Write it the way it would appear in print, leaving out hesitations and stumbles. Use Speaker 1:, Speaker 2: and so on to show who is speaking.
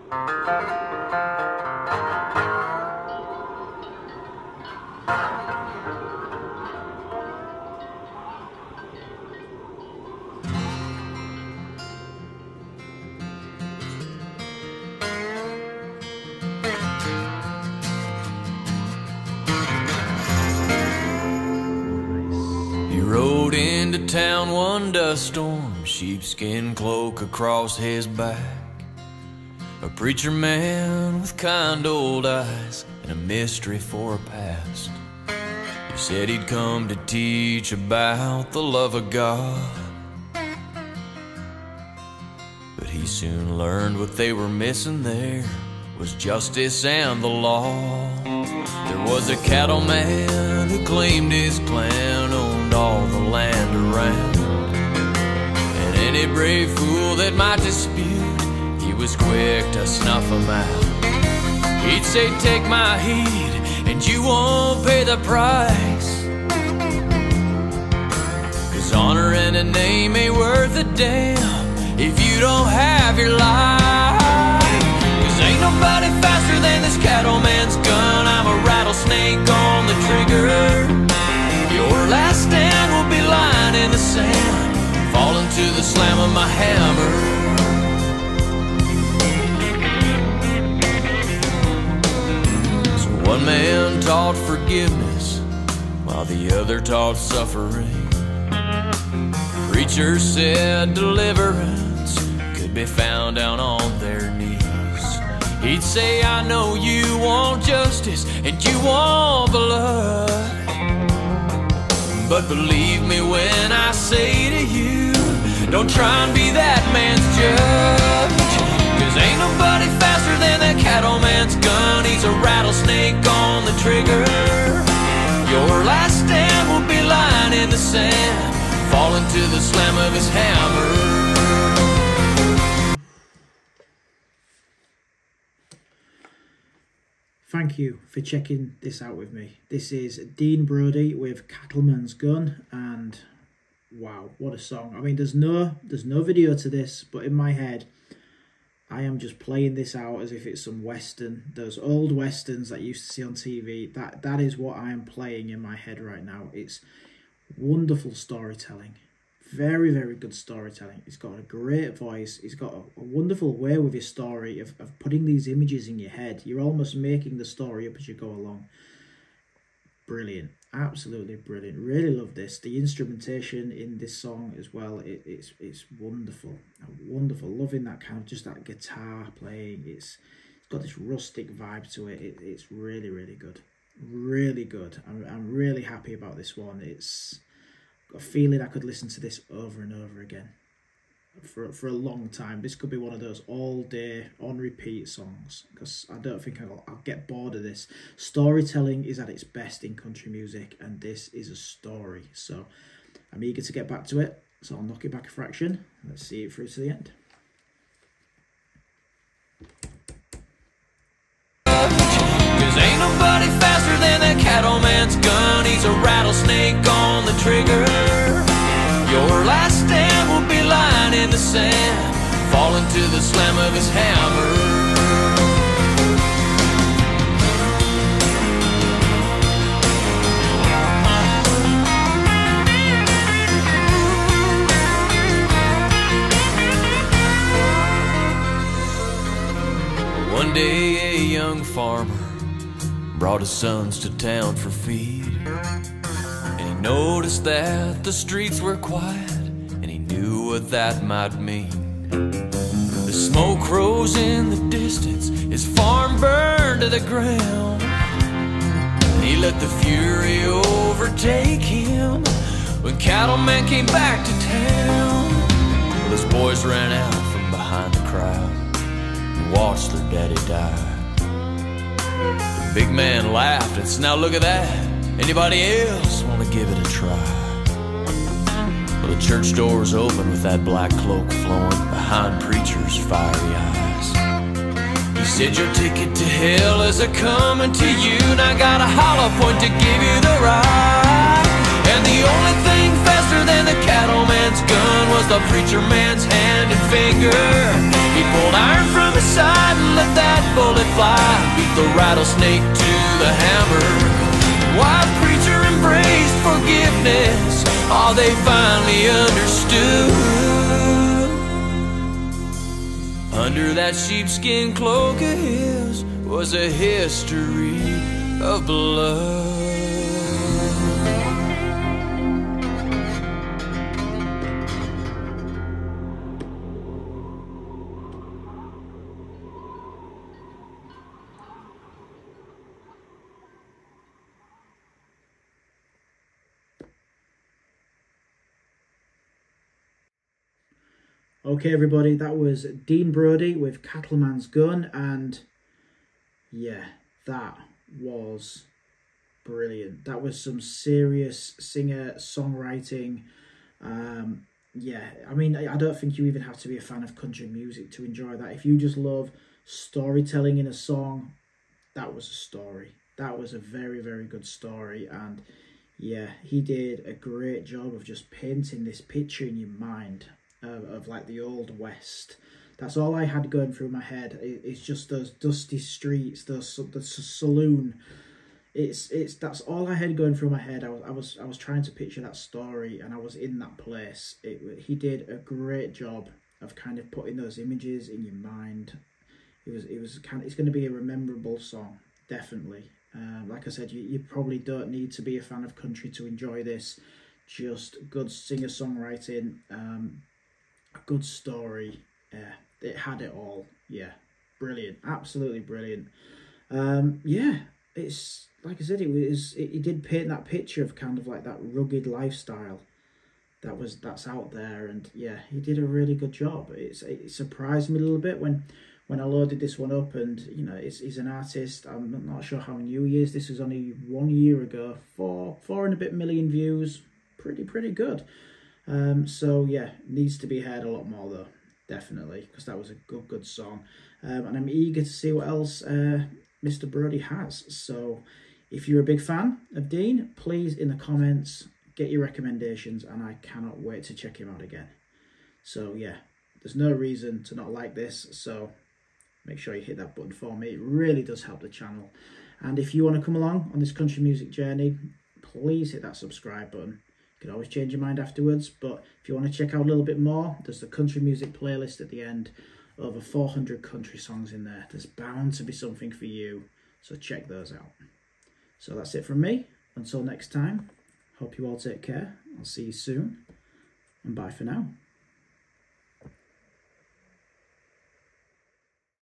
Speaker 1: He rode into town one dust storm, sheepskin cloak across his back. A preacher man with kind old eyes and a mystery for a past. He said he'd come to teach about the love of God, but he soon learned what they were missing there was justice and the law. There was a cattleman who claimed his clan owned all the land around, and any brave fool that might dispute, he was quick to snuff him out. He'd say, take my heed and you won't pay the price, 'cause honor and a name ain't worth a damn if you don't have your life. 'Cause ain't nobody faster than this cattleman's gun. I'm a rattlesnake on the trigger. Your last stand will be lying in the sand, falling to the slam of my hammer. So one man taught forgiveness while the other taught suffering. Preachers said deliverance could be found down on their knees. He'd say, I know you want justice and you want blood, but believe me when I say to you, don't try and be that man's judge. 'Cause ain't nobody faster than that cattleman's gun. He's a rattlesnake on the trigger. Your last stand will be lying in the sand, falling to the slam of his hammer.
Speaker 2: Thank you for checking this out with me. This is Dean Brody with Cattleman's Gun, and wow, what a song. I mean, there's no video to this, but in my head, I am just playing this out as if it's some western, those old westerns that you used to see on TV. That is what I am playing in my head right now. It's wonderful storytelling. Very, very good storytelling. He's got a great voice. He's got a wonderful way with his story of putting these images in your head. You're almost making the story up as you go along. Brilliant. Absolutely brilliant. Really love this. The instrumentation in this song as well, it's wonderful. Wonderful. Loving that kind of just that guitar playing. It's got this rustic vibe to it. It's really, really good. Really good. I'm really happy about this one. It's got a feeling I could listen to this over and over again for a long time. This could be one of those all day on repeat songs, because I don't think I'll get bored of this. Storytelling is at its best in country music, and this is a story, so I'm eager to get back to it. So I'll knock it back a fraction. Let's see it through to the end.
Speaker 1: Ain't nobody faster than that cattleman's gun. He's a rattlesnake on the trigger. Your last stand will be lying in the sand, falling to the slam of his hammer. One day a young farmer brought his sons to town for feed, and he noticed that the streets were quiet, and he knew what that might mean. The smoke rose in the distance, his farm burned to the ground, and he let the fury overtake him when Cattleman came back to town. Well, his boys ran out from behind the crowd and watched their daddy die. The big man laughed and said, now look at that. Anybody else want to give it a try? Well, the church doors open with that black cloak flowing behind preacher's fiery eyes. He said, your ticket to hell is a-coming to you, and I got a hollow point to give you the ride. And the only thing faster than the cattleman's gun was the preacher man's hand one-handed finger. He pulled iron from his side and let that bullet fly. Beat the rattlesnake to the hammer. While the preacher embraced forgiveness, all they finally understood. Under that sheepskin cloak of his was a history of blood.
Speaker 2: Okay, everybody, that was Dean Brody with Cattleman's Gun, and yeah, that was brilliant. That was some serious singer-songwriting. Yeah, I mean, I don't think you even have to be a fan of country music to enjoy that. If you just love storytelling in a song, that was a story. That was a very, very good story, and yeah, he did a great job of just painting this picture in your mind of like the old West. That's all I had going through my head. It's just those dusty streets, the saloon. That's all I had going through my head. I was trying to picture that story, and I was in that place. He did a great job of kind of putting those images in your mind. It's going to be a memorable song, definitely. Like I said, you probably don't need to be a fan of country to enjoy this. Just good singer-songwriting, a good story. It had it all. Yeah, brilliant, absolutely brilliant. Yeah, it's like I said, it did paint that picture of kind of like that rugged lifestyle that's out there, and yeah, he did a really good job. It surprised me a little bit when I loaded this one up, and you know, he's an artist. I'm not sure how new he is. This was only 1 year ago. 4 and a bit million views. Pretty good. So yeah, needs to be heard a lot more though, definitely, because that was a good song. And I'm eager to see what else Mr. Brody has. So if you're a big fan of Dean, please in the comments get your recommendations, and I cannot wait to check him out again. So yeah, there's no reason to not like this, so make sure you hit that button for me. It really does help the channel. And if you want to come along on this country music journey, please hit that subscribe button. You can always change your mind afterwards, but if you want to check out a little bit more, there's the country music playlist at the end. Over 400 country songs in there. There's bound to be something for you, so check those out. So that's it from me. Until next time, hope you all take care. I'll see you soon, and bye for now.